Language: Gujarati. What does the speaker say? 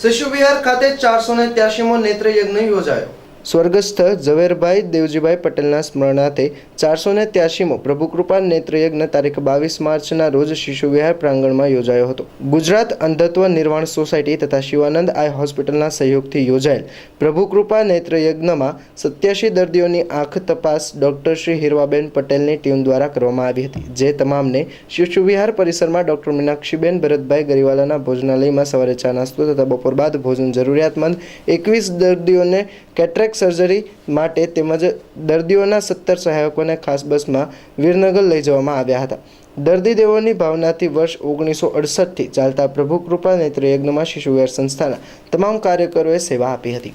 શિશુ વિહાર ખાતે 483મો નેત્ર યજ્ઞ યોજાયો। સ્વર્ગસ્થ ઝવેરભાઈ દેવજીભાઈ પટેલના સ્મરણાર્થે 483મો પ્રભુકૃપા નેત્રયજ્ઞ તારીખ 22 માર્ચના રોજ શિશુ વિહાર પ્રાંગણમાં યોજાયો હતો। ગુજરાત અંધત્વ નિર્વાણ સોસાયટી તથા શિવાનંદ આઈ હોસ્પિટલના સહયોગથી યોજાયેલ પ્રભુકૃપા નેત્રયજ્ઞમાં 87 દર્દીઓની આંખ તપાસ ડૉક્ટર શ્રી હીરવાબેન પટેલની ટીમ દ્વારા કરવામાં આવી હતી, જે તમામને શિશુ વિહાર પરિસરમાં ડૉક્ટર મીનાક્ષીબેન ભરતભાઈ ગરીવાલાના ભોજનાલયમાં સવારે ચા નાસ્તો તથા બપોર બાદ ભોજન જરૂરિયાતમંદ 21 દર્દીઓને કેટરેક્ટ સર્જરી માટે તેમજ દર્દીઓના 17 સહાયકોને ખાસ બસમાં વિરનગર લઈ જવામાં આવ્યા હતા। દર્દી દેવોની ભાવનાથી વર્ષ 1968થી ચાલતા પ્રભુકૃપા નેત્રયજ્ઞમાં શિશુ વિહાર સંસ્થાના તમામ કાર્યકરોએ સેવા આપી હતી।